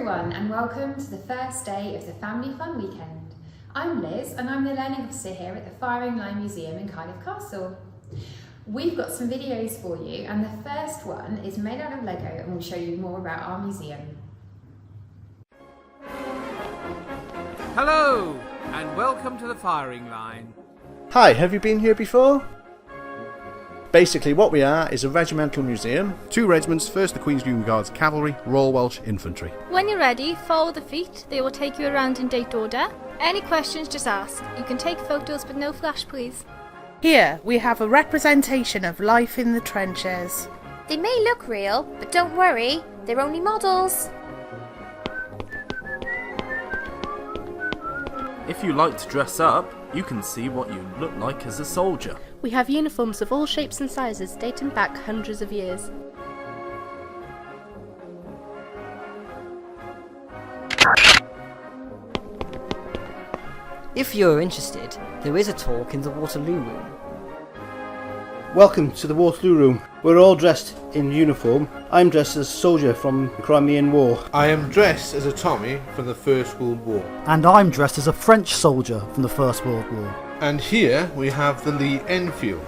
everyone and welcome to the first day of the Family Fun Weekend. I'm Liz and I'm the Learning Officer here at the Firing Line Museum in Cardiff Castle. We've got some videos for you and the first one is made out of Lego and will show you more about our museum. Hello and welcome to the Firing Line. Hi, have you been here before? Basically what we are is a regimental museum. Two regiments, first the Queen's Union Guards Cavalry, Royal Welsh Infantry. When you're ready, follow the feet. They will take you around in date order. Any questions, just ask. You can take photos but no flash, please. Here we have a representation of life in the trenches. They may look real, but don't worry, they're only models. If you like to dress up, you can see what you look like as a soldier. We have uniforms of all shapes and sizes dating back hundreds of years. If you're interested, there is a talk in the Waterloo Room. Welcome to the Waterloo Room. We're all dressed in uniform. I'm dressed as a soldier from the Crimean War. I am dressed as a Tommy from the First World War. And I'm dressed as a French soldier from the First World War. And here we have the Lee Enfield.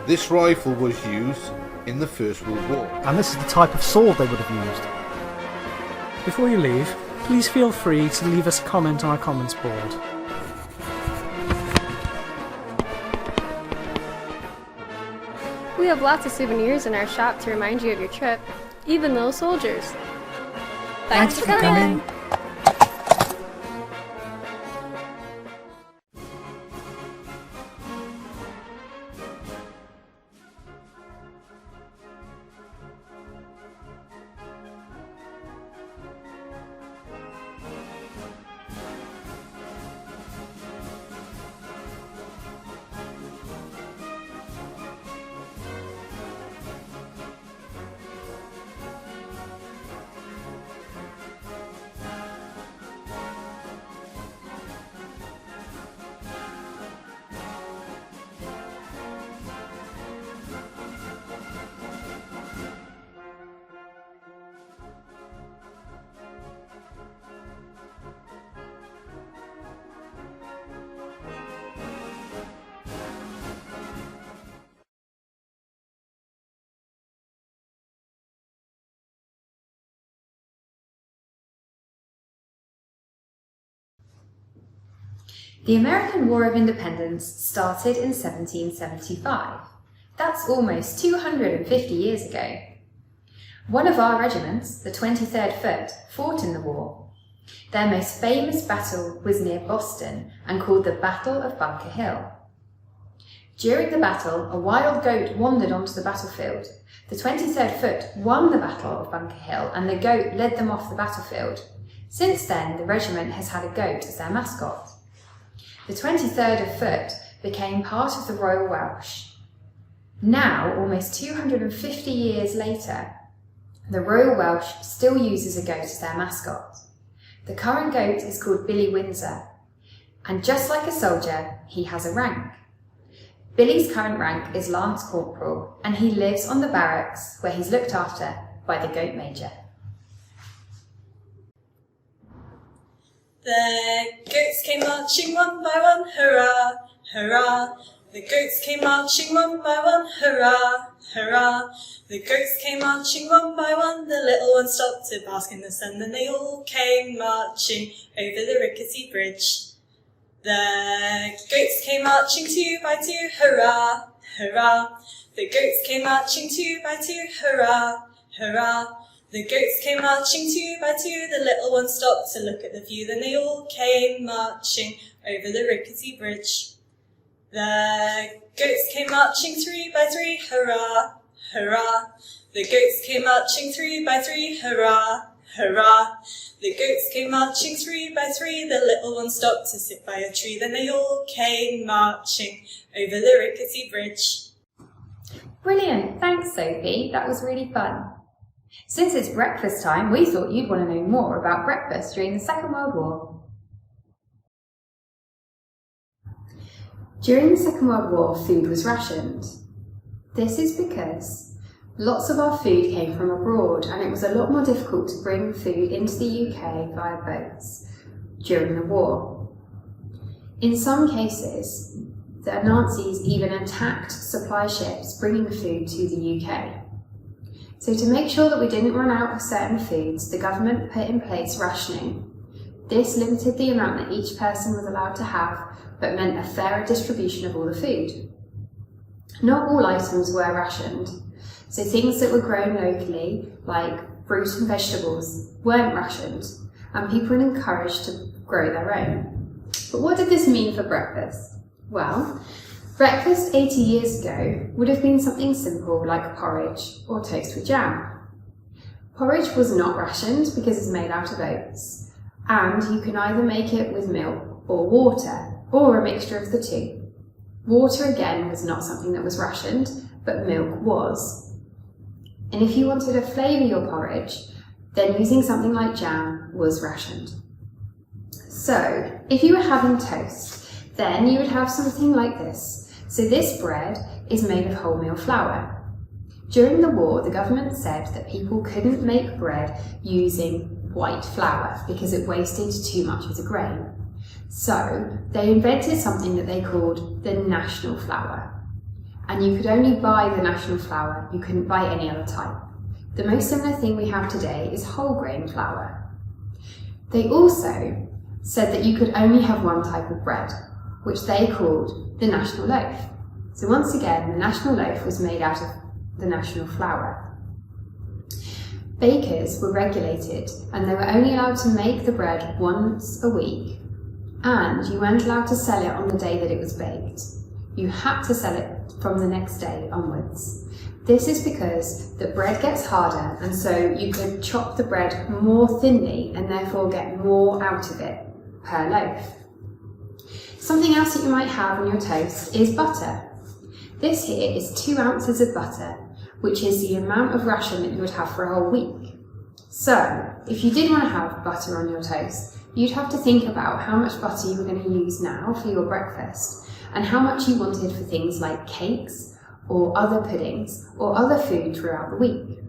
This rifle was used in the First World War. And this is the type of sword they would have used. Before you leave, please feel free to leave us a comment on our comments board. We have lots of souvenirs in our shop to remind you of your trip, even those soldiers. Thanks for coming. The American War of Independence started in 1775. That's almost 250 years ago. One of our regiments, the 23rd Foot, fought in the war. Their most famous battle was near Boston and called the Battle of Bunker Hill. During the battle, a wild goat wandered onto the battlefield. The 23rd Foot won the Battle of Bunker Hill and the goat led them off the battlefield. Since then, the regiment has had a goat as their mascot. The 23rd Foot became part of the Royal Welsh. Now, almost 250 years later, the Royal Welsh still uses a goat as their mascot. The current goat is called Billy Windsor, and just like a soldier, he has a rank. Billy's current rank is Lance Corporal, and he lives on the barracks where he's looked after by the Goat Major. The goats came marching one by one, hurrah, hurrah. The goats came marching one by one, hurrah, hurrah. The goats came marching one by one, the little ones stopped to bask in the sun, then they all came marching over the rickety bridge. The goats came marching two by two, hurrah, hurrah. The goats came marching two by two, hurrah, hurrah. The goats came marching two by two, the little ones stopped to look at the view, then they all came marching over the rickety bridge. The goats came marching three by three, hurrah, hurrah. The goats came marching three by three, hurrah, hurrah. The goats came marching three by three, the little ones stopped to sit by a tree, then they all came marching over the rickety bridge. Brilliant, thanks Sophie, that was really fun. Since it's breakfast time, we thought you'd want to know more about breakfast during the Second World War. During the Second World War, food was rationed. This is because Lots of our food came from abroad, and it was a lot more difficult to bring food into the UK via boats during the war. In some cases, the Nazis even attacked supply ships bringing food to the UK. So to make sure that we didn't run out of certain foods, the government put in place rationing. This limited the amount that each person was allowed to have, but meant a fairer distribution of all the food. Not all items were rationed, so things that were grown locally, like fruit and vegetables, weren't rationed, and people were encouraged to grow their own. But what did this mean for breakfast? Well, breakfast 80 years ago would have been something simple like porridge or toast with jam. Porridge was not rationed because it's made out of oats, and you can either make it with milk or water, or a mixture of the two. Water again was not something that was rationed, but milk was. And if you wanted to flavour your porridge, then using something like jam was rationed. So, if you were having toast, then you would have something like this. So this bread is made of wholemeal flour. During the war, the government said that people couldn't make bread using white flour because it wasted too much of the grain. So they invented something that they called the national flour. And you could only buy the national flour, you couldn't buy any other type. The most similar thing we have today is whole grain flour. They also said that you could only have one type of bread, which they called the national loaf. So once again, the national loaf was made out of the national flour. Bakers were regulated, and they were only allowed to make the bread once a week, and you weren't allowed to sell it on the day that it was baked. You had to sell it from the next day onwards. This is because the bread gets harder, and so you could chop the bread more thinly and therefore get more out of it per loaf. Something else that you might have on your toast is butter. This here is 2 ounces of butter, which is the amount of ration that you would have for a whole week. So, if you did want to have butter on your toast, you'd have to think about how much butter you were going to use now for your breakfast, and how much you wanted for things like cakes, or other puddings, or other food throughout the week.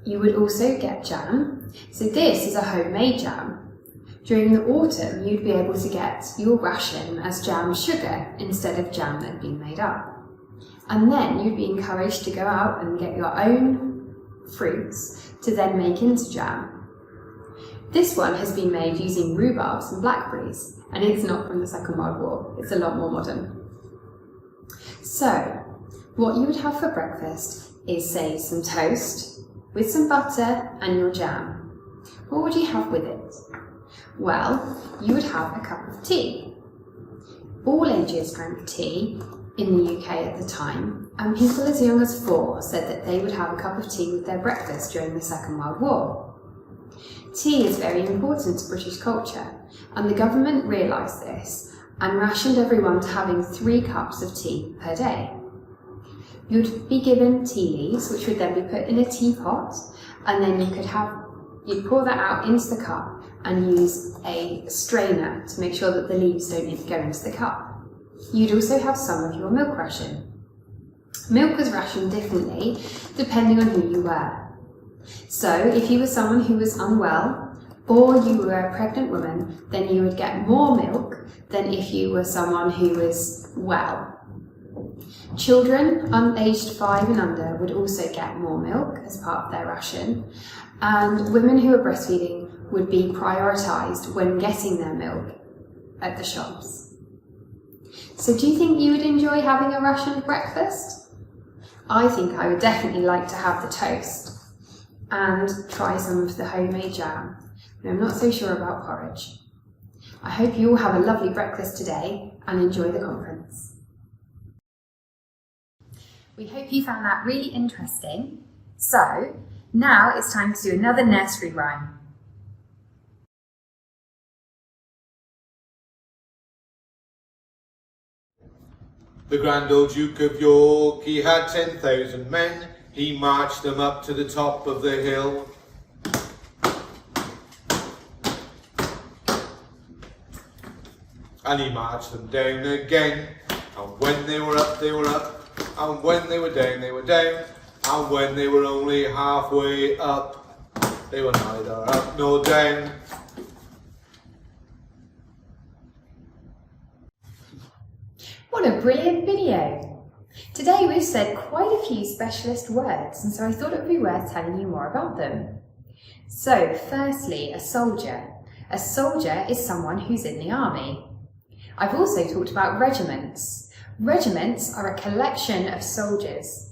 You would also get jam. So this is a homemade jam. During the autumn, you'd be able to get your ration as jam sugar instead of jam that had been made up. And then you'd be encouraged to go out and get your own fruits to then make into jam. This one has been made using rhubarbs and blackberries, and it's not from the Second World War, it's a lot more modern. So, what you would have for breakfast is, say, some toast with some butter and your jam. What would you have with it? Well, you would have a cup of tea. All ages drank tea in the UK at the time, and people as young as 4 said that they would have a cup of tea with their breakfast during the Second World War. Tea is very important to British culture, and the government realised this and rationed everyone to having 3 cups of tea per day. You'd be given tea leaves, which would then be put in a teapot, and then you'd pour that out into the cup and use a strainer to make sure that the leaves don't go into the cup. You'd also have some of your milk ration. Milk was rationed differently depending on who you were. So if you were someone who was unwell, or you were a pregnant woman, then you would get more milk than if you were someone who was well. Children aged 5 and under would also get more milk as part of their ration, and women who were breastfeeding would be prioritised when getting their milk at the shops. So do you think you would enjoy having a rationed breakfast? I think I would definitely like to have the toast and try some of the homemade jam, but I'm not so sure about porridge. I hope you all have a lovely breakfast today and enjoy the conference. We hope you found that really interesting. So, now it's time to do another nursery rhyme. The grand old Duke of York, he had 10,000 men. He marched them up to the top of the hill. And he marched them down again. And when they were up, And when they were down, they were down. And when they were only halfway up, they were neither up nor down. What a brilliant video! Today we've said quite a few specialist words, and so I thought it would be worth telling you more about them. So, firstly, a soldier. A soldier is someone who's in the army. I've also talked about regiments. Regiments are a collection of soldiers.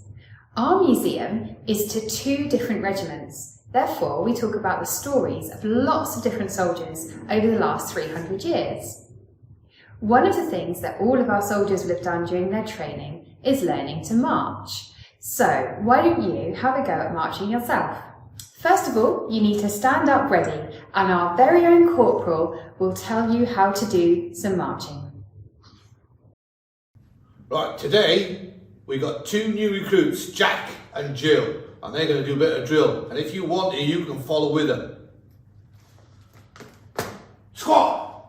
Our museum is to 2 different regiments. Therefore, we talk about the stories of lots of different soldiers over the last 300 years. One of the things that all of our soldiers will have done during their training is learning to march. So, why don't you have a go at marching yourself? First of all, you need to stand up ready, and our very own corporal will tell you how to do some marching. Right, today we got 2 new recruits, Jack and Jill, and they're going to do a bit of drill. And if you want to, you can follow with them. Squad!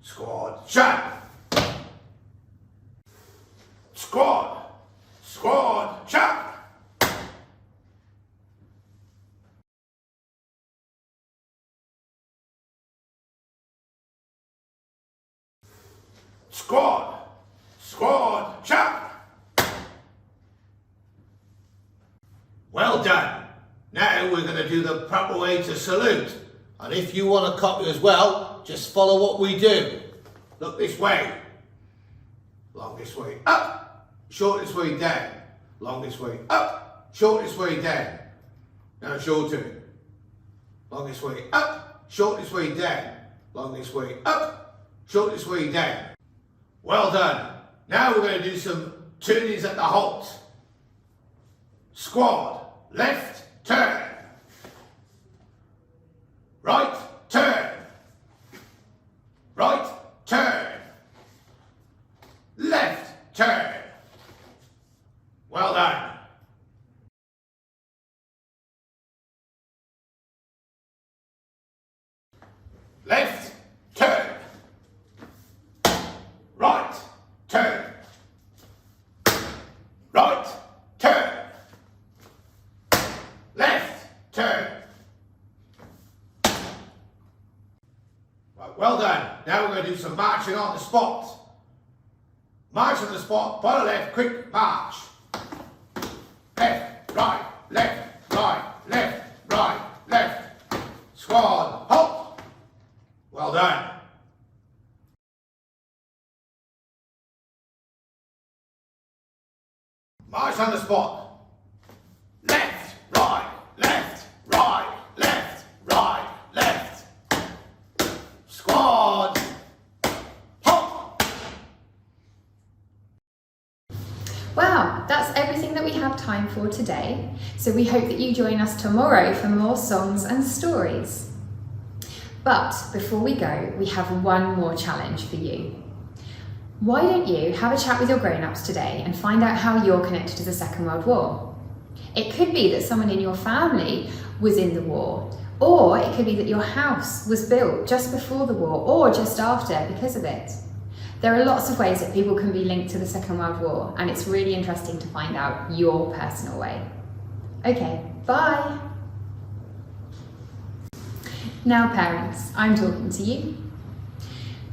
Squad! Jack! Squad! Squad! Jack! Squad! Squad! Chap! Well done. Now we're going to do the proper way to salute. And if you want to copy as well, just follow what we do. Look this way. Longest way up. Shortest way down. Longest way up. Shortest way down. Now show to me. Longest way up. Shortest way down. Longest way up. Shortest way down. Well done. Now we're going to do some turnings at the halt. Squad, left, turn. Right, turn. Right, turn. Left, turn. Well done. Left, turn. Right, turn. Right, turn. Left, turn. Right, well done. Now we're going to do some marching on the spot. March on the spot, bottom left, quick march. Left, right, left, right, left, right, left. Squad, halt. Well done. March on the spot. Left, right, left, right, left, right, left. Squad. Hop. Wow, that's everything that we have time for today. So we hope that you join us tomorrow for more songs and stories. But before we go, we have one more challenge for you. Why don't you have a chat with your grown-ups today and find out how you're connected to the Second World War? It could be that someone in your family was in the war, or it could be that your house was built just before the war or just after because of it. There are lots of ways that people can be linked to the Second World War, and it's really interesting to find out your personal way. Okay, bye! Now parents, I'm talking to you.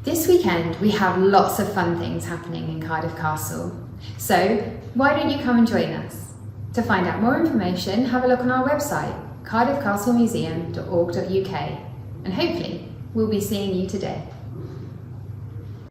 This weekend we have lots of fun things happening in Cardiff Castle, so why don't you come and join us? To find out more information, have a look on our website, cardiffcastlemuseum.org.uk, and hopefully we'll be seeing you today.